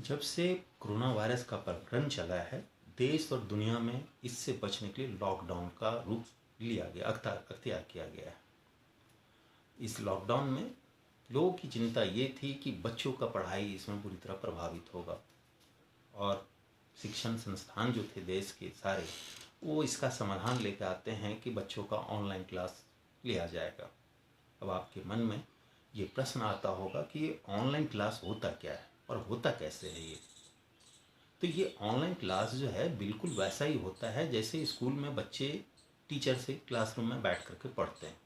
जब से corona virus का प्रकरण चला है, देश और दुनिया में इससे बचने के लिए लॉकडाउन का रूप लिया गया, अख्तियार किया गया है। इस लॉकडाउन में लोगों की चिंता ये थी कि बच्चों का पढ़ाई इसमें बुरी तरह प्रभावित होगा और शिक्षण संस्थान जो थे देश के सारे, वो इसका समाधान लेकर आते हैं कि बच्चों का ऑनलाइन क्लास लिया जाएगा। अब आपके मन में ये प्रश्न आता होगा कि ये ऑनलाइन क्लास होता क्या है और होता कैसे है ये। तो ये ऑनलाइन क्लास जो है बिल्कुल वैसा ही होता है जैसे स्कूल में बच्चे टीचर से क्लासरूम में बैठ करके पढ़ते हैं,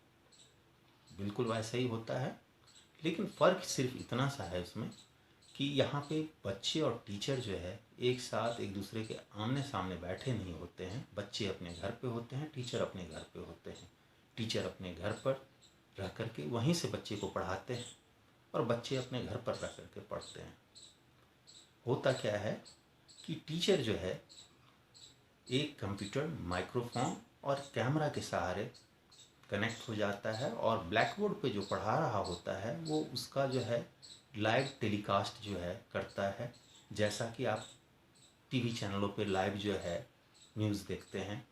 बिल्कुल वैसा ही होता है। लेकिन फ़र्क सिर्फ इतना सा है उसमें कि यहाँ पे बच्चे और टीचर जो है एक साथ एक दूसरे के आमने सामने बैठे नहीं होते हैं। बच्चे अपने घर पे होते हैं, टीचर अपने घर पे होते हैं। टीचर अपने घर पर रह करके वहीं से बच्चे को पढ़ाते हैं और बच्चे अपने घर पर रह करके पढ़ते हैं। होता क्या है कि टीचर जो है एक कंप्यूटर, माइक्रोफोन और कैमरा के सहारे कनेक्ट हो जाता है और ब्लैक बोर्ड पे जो पढ़ा रहा होता है वो उसका जो है लाइव टेलीकास्ट जो है करता है। जैसा कि आप टीवी चैनलों पे लाइव जो है न्यूज़ देखते हैं,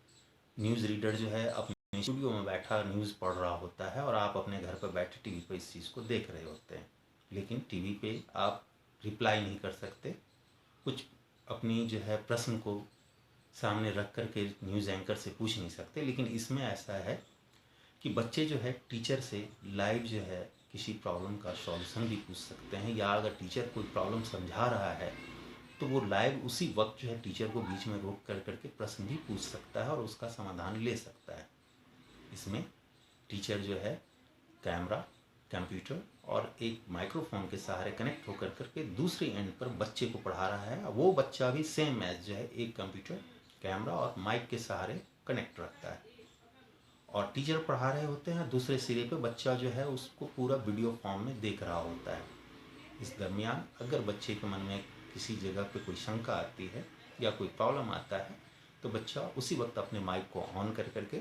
न्यूज़ रीडर जो है अपने स्टूडियो में बैठा न्यूज़ पढ़ रहा होता है और आप अपने घर पर बैठे टीवी पर इस चीज़ को देख रहे होते हैं। लेकिन टीवी पे आप रिप्लाई नहीं कर सकते, कुछ अपनी जो है प्रश्न को सामने रख कर के न्यूज़ एंकर से पूछ नहीं सकते। लेकिन इसमें ऐसा है कि बच्चे जो है टीचर से लाइव जो है किसी प्रॉब्लम का सॉल्यूशन भी पूछ सकते हैं, या अगर टीचर कोई प्रॉब्लम समझा रहा है तो वो लाइव उसी वक्त जो है टीचर को बीच में रोक कर करके प्रश्न भी पूछ सकता है और उसका समाधान ले सकता है। इसमें टीचर जो है कैमरा, कंप्यूटर और एक माइक्रोफोन के सहारे कनेक्ट होकर करके दूसरे एंड पर बच्चे को पढ़ा रहा है। वो बच्चा भी सेम मैच जो है एक कंप्यूटर, कैमरा और माइक के सहारे कनेक्ट रखता है और टीचर पढ़ा रहे होते हैं। दूसरे सिरे पे बच्चा जो है उसको पूरा वीडियो फॉर्म में देख रहा होता है। इस दरमियान अगर बच्चे के मन में किसी जगह पे कोई शंका आती है या कोई प्रॉब्लम आता है तो बच्चा उसी वक्त अपने माइक को ऑन कर करके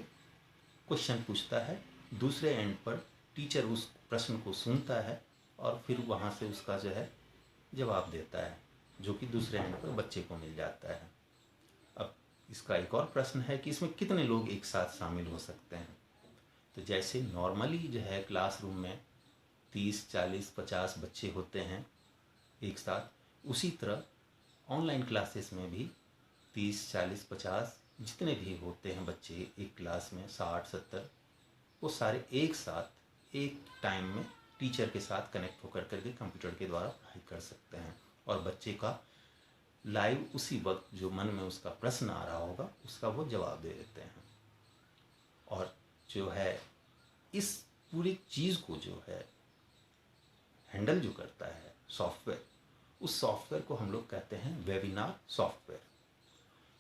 क्वेश्चन पूछता है। दूसरे एंड पर टीचर उस प्रश्न को सुनता है और फिर वहाँ से उसका जो है जवाब देता है, जो कि दूसरे एंड पर बच्चे को मिल जाता है। अब इसका एक और प्रश्न है कि इसमें कितने लोग एक साथ शामिल हो सकते हैं। तो जैसे नॉर्मली जो है क्लासरूम में 30, 40, 50 बच्चे होते हैं एक साथ, उसी तरह ऑनलाइन क्लासेस में भी 30, 40, 50 जितने भी होते हैं बच्चे एक क्लास में, 60, 70, वो सारे एक साथ एक टाइम में टीचर के साथ कनेक्ट होकर करके कंप्यूटर के द्वारा पढ़ाई कर सकते हैं और बच्चे का लाइव उसी वक्त जो मन में उसका प्रश्न आ रहा होगा उसका वो जवाब दे देते हैं। और जो है इस पूरी चीज़ को जो है हैंडल जो करता है सॉफ्टवेयर, उस सॉफ्टवेयर को हम लोग कहते हैं वेबिनार सॉफ्टवेयर।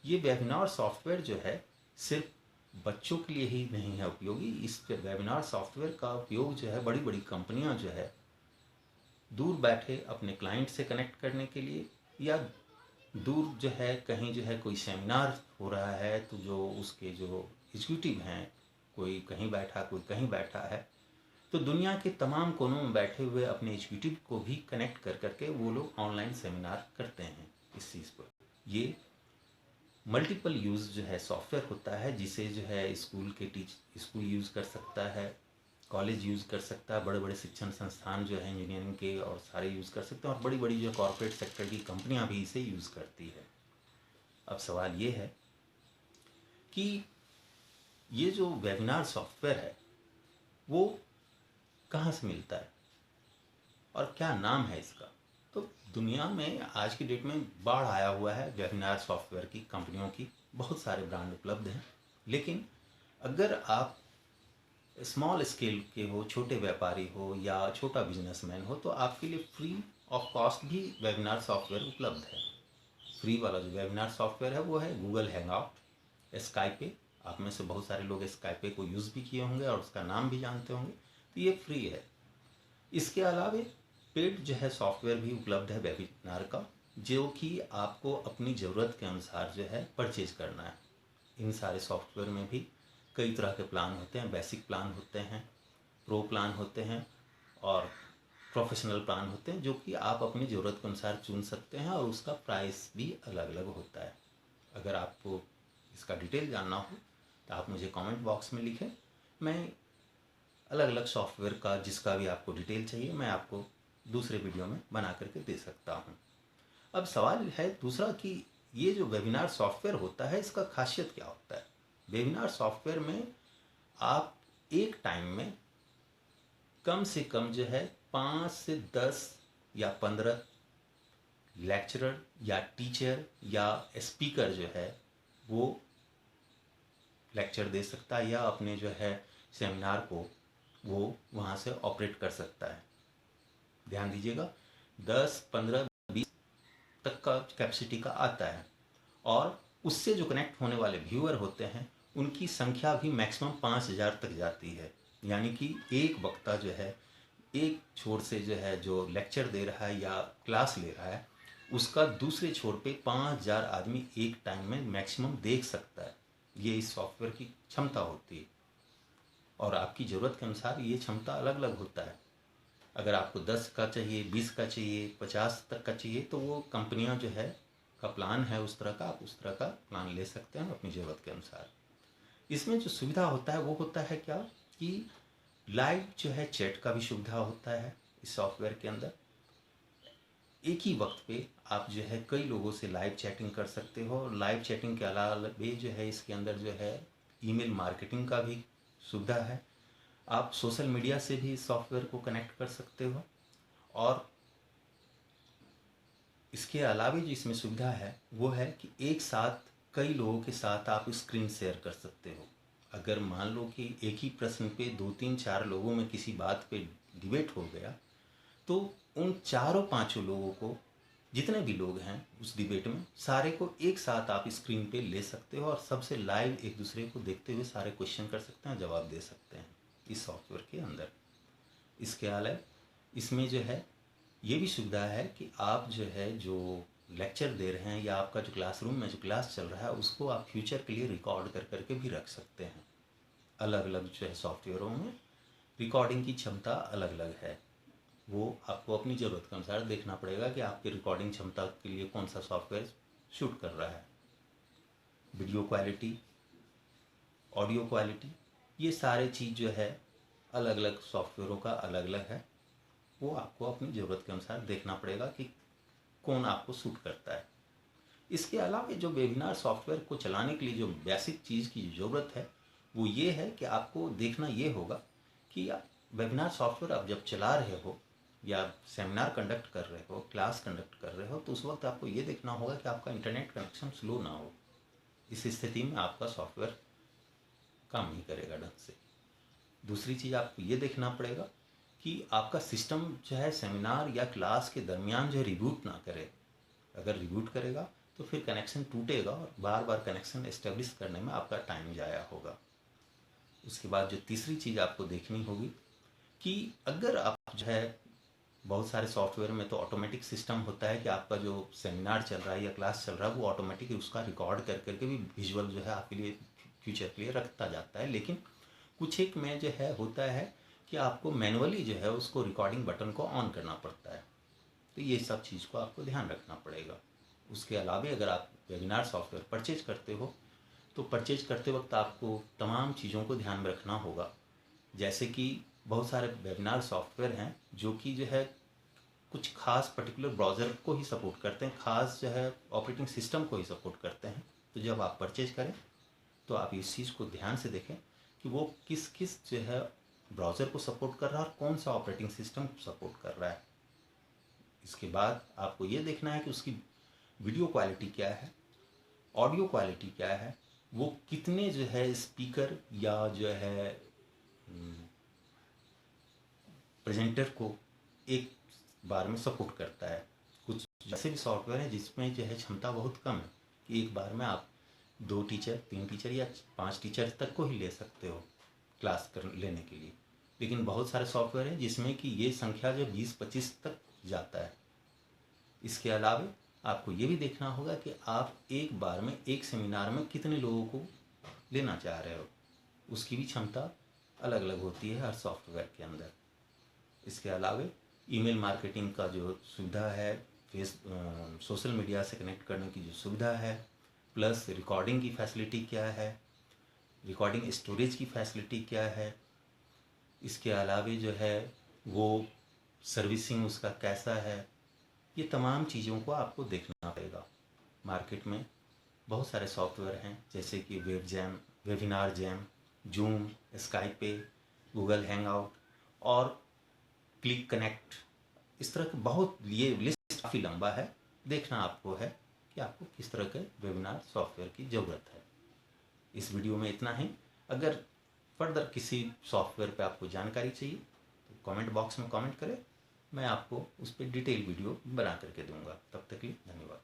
ये वेबिनार सॉफ्टवेयर जो है सिर्फ बच्चों के लिए ही नहीं है उपयोगी। इस वेबिनार सॉफ्टवेयर का उपयोग जो है बड़ी बड़ी कंपनियां जो है दूर बैठे अपने क्लाइंट से कनेक्ट करने के लिए, या दूर जो है कहीं जो है कोई सेमिनार हो रहा है तो जो उसके जो एग्जीक्यूटिव हैं, कोई कहीं बैठा कोई कहीं बैठा है, तो दुनिया के तमाम कोनों में बैठे हुए अपने एग्जीक्यूटिव को भी कनेक्ट कर करके वो लोग ऑनलाइन सेमिनार करते हैं इस चीज़ पर। ये मल्टीपल यूज़ जो है सॉफ्टवेयर होता है जिसे जो है स्कूल यूज़ कर सकता है, कॉलेज यूज़ कर सकता है, बड़े बड़े शिक्षण संस्थान जो है इंजीनियरिंग के और सारे यूज़ कर सकते हैं और बड़ी बड़ी जो कॉरपोरेट सेक्टर की कंपनियां भी इसे यूज़ करती है। अब सवाल ये है कि ये जो वेबिनार सॉफ्टवेयर है वो कहाँ से मिलता है और क्या नाम है इसका। तो दुनिया में आज की डेट में बाढ़ आया हुआ है वेबिनार सॉफ्टवेयर की कंपनियों की, बहुत सारे ब्रांड उपलब्ध हैं। लेकिन अगर आप स्मॉल स्केल के हो, छोटे व्यापारी हो या छोटा बिजनेसमैन हो, तो आपके लिए फ्री ऑफ कॉस्ट भी वेबिनार सॉफ्टवेयर उपलब्ध है। फ्री वाला जो वेबिनार सॉफ्टवेयर है वो है गूगल हैंगआउट, स्काइपे। आप में से बहुत सारे लोग स्काइपे को यूज़ भी किए होंगे और उसका नाम भी जानते होंगे, तो ये फ्री है। इसके अलावा पेड जो है सॉफ्टवेयर भी उपलब्ध है वेबिनार का, जो कि आपको अपनी ज़रूरत के अनुसार जो है परचेज करना है। इन सारे सॉफ्टवेयर में भी कई तरह के प्लान होते हैं। बेसिक प्लान होते हैं, प्रो प्लान होते हैं और प्रोफेशनल प्लान होते हैं जो कि आप अपनी ज़रूरत के अनुसार चुन सकते हैं और उसका प्राइस भी अलग अलग होता है। अगर आपको इसका डिटेल जानना हो तो आप मुझे कमेंट बॉक्स में लिखें, मैं अलग अलग सॉफ्टवेयर का जिसका भी आपको डिटेल चाहिए मैं आपको दूसरे वीडियो में बना करके दे सकता हूँ। अब सवाल है दूसरा कि ये जो वेबिनार सॉफ्टवेयर होता है इसका खासियत क्या होता है। वेबिनार सॉफ्टवेयर में आप एक टाइम में कम से कम जो है 5 से 10 या 15 लेक्चरर या टीचर या स्पीकर जो है वो लेक्चर दे सकता है या अपने जो है सेमिनार को वो वहाँ से ऑपरेट कर सकता है। ध्यान दीजिएगा 10, 15, 20 तक का कैपेसिटी का आता है और उससे जो कनेक्ट होने वाले व्यूअर होते हैं उनकी संख्या भी मैक्सिमम 5000 तक जाती है। यानी कि एक वक्ता जो है एक छोर से जो है जो लेक्चर दे रहा है या क्लास ले रहा है उसका दूसरे छोर पे 5000 आदमी एक टाइम में मैक्सिमम देख सकता है। ये इस सॉफ्टवेयर की क्षमता होती है और आपकी ज़रूरत के अनुसार ये क्षमता अलग अलग होता है। अगर आपको 10 का चाहिए, 20 का चाहिए, 50 तक का चाहिए तो वो कंपनियां जो है का प्लान है उस तरह का, आप उस तरह का प्लान ले सकते हैं अपनी ज़रूरत के अनुसार। इसमें जो सुविधा होता है वो होता है क्या कि लाइव जो है चैट का भी सुविधा होता है इस सॉफ्टवेयर के अंदर। एक ही वक्त पे आप जो है कई लोगों से लाइव चैटिंग कर सकते हो और लाइव चैटिंग के अलावा भी जो है इसके अंदर जो है ईमेल मार्केटिंग का भी सुविधा है। आप सोशल मीडिया से भी इस सॉफ्टवेयर को कनेक्ट कर सकते हो और इसके अलावा जो इसमें सुविधा है वो है कि एक साथ कई लोगों के साथ आप स्क्रीन शेयर कर सकते हो। अगर मान लो कि एक ही प्रश्न पे 2-3-4 लोगों में किसी बात पे डिबेट हो गया तो उन चारों पांचों लोगों को जितने भी लोग हैं उस डिबेट में सारे को एक साथ आप स्क्रीन पे ले सकते हो और सबसे लाइव एक दूसरे को देखते हुए सारे क्वेश्चन कर सकते हैं, जवाब दे सकते हैं इस सॉफ्टवेयर के अंदर। इसके अलावा इसमें जो है ये भी सुविधा है कि आप जो है जो लेक्चर दे रहे हैं या आपका जो क्लासरूम में जो क्लास चल रहा है उसको आप फ्यूचर के लिए रिकॉर्ड कर करके भी रख सकते हैं। अलग अलग जो है सॉफ्टवेयरों में रिकॉर्डिंग की क्षमता अलग अलग है, वो आपको अपनी ज़रूरत के अनुसार देखना पड़ेगा कि आपकी रिकॉर्डिंग क्षमता के लिए कौन सा सॉफ्टवेयर शूट कर रहा है। वीडियो क्वालिटी, ऑडियो क्वालिटी, ये सारे चीज़ जो है अलग अलग सॉफ्टवेयरों का अलग अलग है, वो आपको अपनी ज़रूरत के अनुसार देखना पड़ेगा कि कौन आपको सूट करता है। इसके अलावा जो वेबिनार सॉफ्टवेयर को चलाने के लिए जो बेसिक चीज़ की ज़रूरत है वो ये है कि आपको देखना ये होगा कि वेबिनार सॉफ्टवेयर आप जब चला रहे हो या सेमिनार कंडक्ट कर रहे हो, क्लास कंडक्ट कर रहे हो तो उस वक्त आपको ये देखना होगा कि आपका इंटरनेट कनेक्शन स्लो ना हो। इस स्थिति में आपका सॉफ्टवेयर काम नहीं करेगा ढंग से। दूसरी चीज़ आपको ये देखना पड़ेगा कि आपका सिस्टम जो है सेमिनार या क्लास के दरमियान जो है रिबूट ना करे। अगर रिबूट करेगा तो फिर कनेक्शन टूटेगा और बार बार कनेक्शन एस्टेब्लिश करने में आपका टाइम जाया होगा। उसके बाद जो तीसरी चीज़ आपको देखनी होगी कि अगर आप जो है बहुत सारे सॉफ्टवेयर में तो ऑटोमेटिक सिस्टम होता है कि आपका जो सेमिनार चल रहा है या क्लास चल रहा है वो ऑटोमेटिक उसका रिकॉर्ड कर करके भी विजुअल जो है आपके लिए फ्यूचर के लिए रखता जाता है। लेकिन कुछ एक में जो है होता है कि आपको मैनुअली जो है उसको रिकॉर्डिंग बटन को ऑन करना पड़ता है। तो ये सब चीज़ को आपको ध्यान रखना पड़ेगा। उसके अलावा अगर आप वेबिनार सॉफ्टवेयर परचेज करते हो तो परचेज करते वक्त आपको तमाम चीज़ों को ध्यान में रखना होगा। जैसे कि बहुत सारे वेबिनार सॉफ्टवेयर हैं जो कि जो है कुछ खास पर्टिकुलर ब्राउज़र को ही सपोर्ट करते हैं, खास जो है ऑपरेटिंग सिस्टम को ही सपोर्ट करते हैं। तो जब आप परचेज करें तो आप इस चीज़ को ध्यान से देखें कि वो किस किस जो है ब्राउज़र को सपोर्ट कर रहा है और कौन सा ऑपरेटिंग सिस्टम को सपोर्ट कर रहा है। इसके बाद आपको ये देखना है कि उसकी वीडियो क्वालिटी क्या है, ऑडियो क्वालिटी क्या है, वो कितने जो है स्पीकर या जो है प्रेजेंटर को एक बार में सपोर्ट करता है। कुछ ऐसे भी सॉफ्टवेयर हैं जिसमें जो है क्षमता बहुत कम है कि एक बार में आप 2 टीचर, 3 टीचर या 5 टीचर तक को ही ले सकते हो क्लास कर लेने के लिए। लेकिन बहुत सारे सॉफ्टवेयर हैं जिसमें कि ये संख्या जो 20-25 तक जाता है। इसके अलावा आपको ये भी देखना होगा कि आप एक बार में एक सेमिनार में कितने लोगों को लेना चाह रहे हो, उसकी भी क्षमता अलग अलग होती है हर सॉफ्टवेयर के अंदर। इसके अलावा ईमेल मार्केटिंग का जो सुविधा है, सोशल मीडिया से कनेक्ट करने की जो सुविधा है, प्लस रिकॉर्डिंग की फैसिलिटी क्या है, रिकॉर्डिंग स्टोरेज की फैसिलिटी क्या है, इसके अलावे जो है वो सर्विसिंग उसका कैसा है, ये तमाम चीज़ों को आपको देखना पड़ेगा। मार्केट में बहुत सारे सॉफ्टवेयर हैं जैसे कि web jam, webinar jam, Zoom, Skype, Google hangout और क्लिक कनेक्ट। इस तरह के बहुत, ये लिस्ट काफ़ी लंबा है। देखना आपको है कि आपको किस तरह के वेबिनार सॉफ्टवेयर की ज़रूरत है। इस वीडियो में इतना ही। अगर फर्दर किसी सॉफ्टवेयर पे आपको जानकारी चाहिए तो कमेंट बॉक्स में कमेंट करें, मैं आपको उस पर डिटेल वीडियो बना करके दूंगा। तब तक के लिए धन्यवाद।